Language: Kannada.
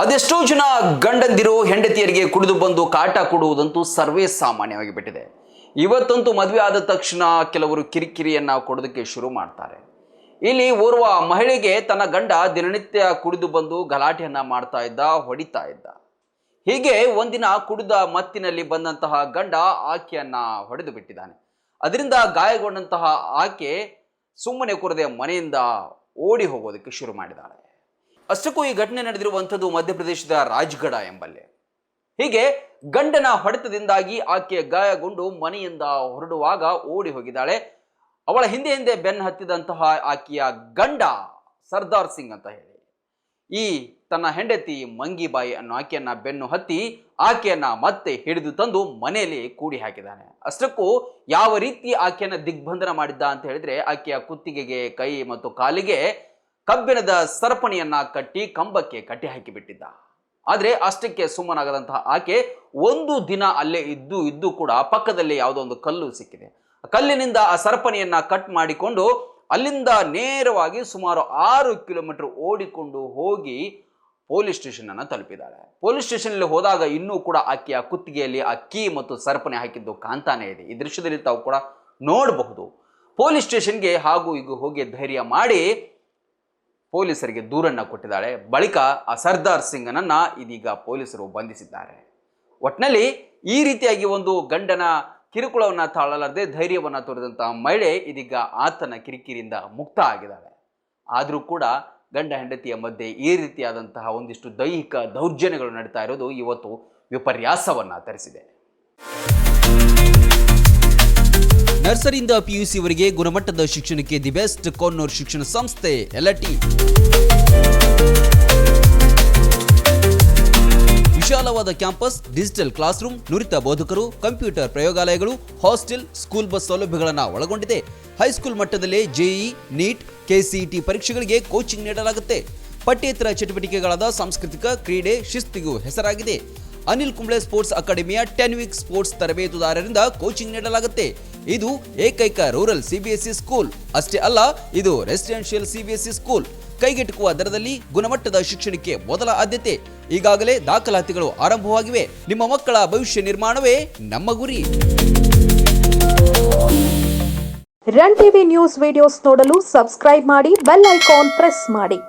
ಅದೆಷ್ಟೋ ಜನ ಗಂಡಂದಿರು ಹೆಂಡತಿಯರಿಗೆ ಕುಡಿದು ಬಂದು ಕಾಟ ಕೊಡುವುದಂತೂ ಸರ್ವೇ ಸಾಮಾನ್ಯವಾಗಿ ಬಿಟ್ಟಿದೆ. ಇವತ್ತಂತೂ ಮದುವೆ ಆದ ತಕ್ಷಣ ಕೆಲವರು ಕಿರಿಕಿರಿಯನ್ನ ಕೊಡೋದಕ್ಕೆ ಶುರು ಮಾಡ್ತಾರೆ. ಇಲ್ಲಿ ಓರ್ವ ಮಹಿಳೆಗೆ ತನ್ನ ಗಂಡ ದಿನನಿತ್ಯ ಕುಡಿದು ಬಂದು ಗಲಾಟೆಯನ್ನ ಮಾಡ್ತಾ ಇದ್ದ, ಹೊಡಿತಾ ಇದ್ದ. ಹೀಗೆ ಒಂದಿನ ಕುಡಿದ ಮತ್ತಿನಲ್ಲಿ ಬಂದಂತಹ ಗಂಡ ಆಕೆಯನ್ನ ಹೊಡೆದು ಬಿಟ್ಟಿದ್ದಾನೆ. ಅದರಿಂದ ಗಾಯಗೊಂಡಂತಹ ಆಕೆ ಸುಮ್ಮನೆ ಕೂರದೆ ಮನೆಯಿಂದ ಓಡಿ ಹೋಗೋದಕ್ಕೆ ಶುರು ಮಾಡಿದ್ದಾಳೆ. ಅಷ್ಟಕ್ಕೂ ಈ ಘಟನೆ ನಡೆದಿರುವಂಥದ್ದು ಮಧ್ಯಪ್ರದೇಶದ ರಾಜ್ಗಢ ಎಂಬಲ್ಲಿ. ಹೀಗೆ ಗಂಡನ ಹೊಡೆತದಿಂದಾಗಿ ಆಕೆ ಗಾಯಗೊಂಡು ಮನೆಯಿಂದ ಹೊರಡುವಾಗ ಓಡಿ ಹೋಗಿದ್ದಾಳೆ. ಅವಳ ಹಿಂದೆ ಬೆನ್ನು ಹತ್ತಿದಂತಹ ಆಕೆಯ ಗಂಡ ಸರ್ದಾರ್ ಸಿಂಗ್ ಅಂತ ಹೇಳಿ ಈ ತನ್ನ ಹೆಂಡತಿ ಮಂಗಿಬಾಯಿ ಅನ್ನೋ ಆಕೆಯನ್ನ ಬೆನ್ನು ಹತ್ತಿ ಆಕೆಯನ್ನ ಮತ್ತೆ ಹಿಡಿದು ತಂದು ಮನೆಯಲ್ಲಿ ಕೂಡಿ ಹಾಕಿದ್ದಾನೆ. ಅಷ್ಟಕ್ಕೂ ಯಾವ ರೀತಿ ಆಕೆಯನ್ನ ದಿಗ್ಬಂಧನ ಮಾಡಿದ್ದ ಅಂತ ಹೇಳಿದ್ರೆ, ಆಕೆಯ ಕುತ್ತಿಗೆಗೆ, ಕೈ ಮತ್ತು ಕಾಲಿಗೆ ಕಬ್ಬಿಣದ ಸರಪಣಿಯನ್ನ ಕಟ್ಟಿ ಕಂಬಕ್ಕೆ ಕಟ್ಟಿ ಹಾಕಿಬಿಟ್ಟಿದ್ದ. ಆದ್ರೆ ಅಷ್ಟಕ್ಕೆ ಸುಮ್ಮನಾಗದಂತಹ ಆಕೆ ಒಂದು ದಿನ ಅಲ್ಲೇ ಇದ್ದು ಕೂಡ ಪಕ್ಕದಲ್ಲಿ ಯಾವುದೋ ಒಂದು ಕಲ್ಲು ಸಿಕ್ಕಿದೆ. ಕಲ್ಲಿನಿಂದ ಆ ಸರಪಣಿಯನ್ನ ಕಟ್ ಮಾಡಿಕೊಂಡು ಅಲ್ಲಿಂದ ನೇರವಾಗಿ ಸುಮಾರು 6 ಕಿಲೋಮೀಟರ್ ಓಡಿಕೊಂಡು ಹೋಗಿ ಪೊಲೀಸ್ ಸ್ಟೇಷನ್ ಅನ್ನ ತಲುಪಿದ್ದಾಳೆ. ಪೊಲೀಸ್ ಸ್ಟೇಷನ್ ಅಲ್ಲಿ ಹೋದಾಗ ಇನ್ನೂ ಕೂಡ ಆಕೆಯ ಕುತ್ತಿಗೆಯಲ್ಲಿ ಆ ಕೀ ಮತ್ತು ಸರಪಣಿ ಹಾಕಿದ್ದು ಕಾಣ್ತಾನೆ ಇದೆ. ಈ ದೃಶ್ಯದಲ್ಲಿ ತಾವು ಕೂಡ ನೋಡಬಹುದು. ಪೊಲೀಸ್ ಸ್ಟೇಷನ್ಗೆ ಹಾಗೂ ಈಗ ಹೋಗಿ ಧೈರ್ಯ ಮಾಡಿ ಪೊಲೀಸರಿಗೆ ದೂರನ್ನ ಕೊಟ್ಟಿದ್ದಾಳೆ. ಬಳಿಕ ಆ ಸರ್ದಾರ್ ಸಿಂಗ್ನನ್ನ ಇದೀಗ ಪೊಲೀಸರು ಬಂಧಿಸಿದ್ದಾರೆ. ಒಟ್ಟಿನಲ್ಲಿ ಈ ರೀತಿಯಾಗಿ ಒಂದು ಗಂಡನ ಕಿರುಕುಳವನ್ನ ತಾಳಲಾರದೆ ಧೈರ್ಯವನ್ನ ತೋರಿದಂತಹ ಮಹಿಳೆ ಇದೀಗ ಆತನ ಕಿರಿಕಿರಿಯಿಂದ ಮುಕ್ತ ಆಗಿದ್ದಾಳೆ. ಆದರೂ ಕೂಡ ಗಂಡ ಹೆಂಡತಿಯ ಮಧ್ಯೆ ಈ ರೀತಿಯಾದಂತಹ ಒಂದಿಷ್ಟು ದೈಹಿಕ ದೌರ್ಜನ್ಯಗಳು ನಡೀತಾ ಇರೋದು ಇವತ್ತು ವಿಪರ್ಯಾಸವನ್ನ ತರಿಸಿದೆ. ನರ್ಸರಿಯಿಂದ PUC ವರೆಗೆ ಗುಣಮಟ್ಟದ ಶಿಕ್ಷಣಕ್ಕೆ ದಿ ಬೆಸ್ಟ್ ಕೊನ್ನೂರು ಶಿಕ್ಷಣ ಸಂಸ್ಥೆ LT. ವಿಶಾಲವಾದ ಕ್ಯಾಂಪಸ್, ಡಿಜಿಟಲ್ ಕ್ಲಾಸ್ ರೂಮ್, ನುರಿತ ಬೋಧಕರು, ಕಂಪ್ಯೂಟರ್ ಪ್ರಯೋಗಾಲಯಗಳು, ಹಾಸ್ಟೆಲ್, ಸ್ಕೂಲ್ ಬಸ್ ಸೌಲಭ್ಯಗಳನ್ನು ಒಳಗೊಂಡಿದೆ. ಹೈಸ್ಕೂಲ್ ಮಟ್ಟದಲ್ಲೇ JEE, NEET, KCET ಪರೀಕ್ಷೆಗಳಿಗೆ ಕೋಚಿಂಗ್ ನೀಡಲಾಗುತ್ತೆ. ಪಠ್ಯೇತರ ಚಟುವಟಿಕೆಗಳಾದ ಸಾಂಸ್ಕೃತಿಕ, ಕ್ರೀಡೆ, ಶಿಸ್ತಿಗೂ ಹೆಸರಾಗಿದೆ. ಅನಿಲ್ ಕುಂಬ್ಳೆ ಸ್ಪೋರ್ಟ್ಸ್ ಅಕಾಡೆಮಿಯ 10 ವೀಕ್ ಸ್ಪೋರ್ಟ್ಸ್ ತರಬೇತುದಾರರಿಂದ ಕೋಚಿಂಗ್ ನೀಡಲಾಗುತ್ತೆ. ಇದು ಏಕೈಕ ರೂರಲ್ CBSE ಸ್ಕೂಲ್. ಅಷ್ಟೇ ಅಲ್ಲ, ಇದು ರೆಸಿಡೆನ್ಷಿಯಲ್ CBSE ಸ್ಕೂಲ್. ಕೈಗೆಟುಕುವ ದರದಲ್ಲಿ ಗುಣಮಟ್ಟದ ಶಿಕ್ಷಣಕ್ಕೆ ಮೊದಲ ಆದ್ಯತೆ. ಈಗಾಗಲೇ ದಾಖಲಾತಿಗಳು ಆರಂಭವಾಗಿವೆ. ನಿಮ್ಮ ಮಕ್ಕಳ ಭವಿಷ್ಯ ನಿರ್ಮಾಣವೇ ನಮ್ಮ ಗುರಿ. ರನ್ ಟಿವಿ ನ್ಯೂಸ್ ವಿಡಿಯೋಸ್ ನೋಡಲು ಸಬ್ಸ್ಕ್ರೈಬ್ ಮಾಡಿ, ಬೆಲ್ ಐಕಾನ್ ಪ್ರೆಸ್ ಮಾಡಿ.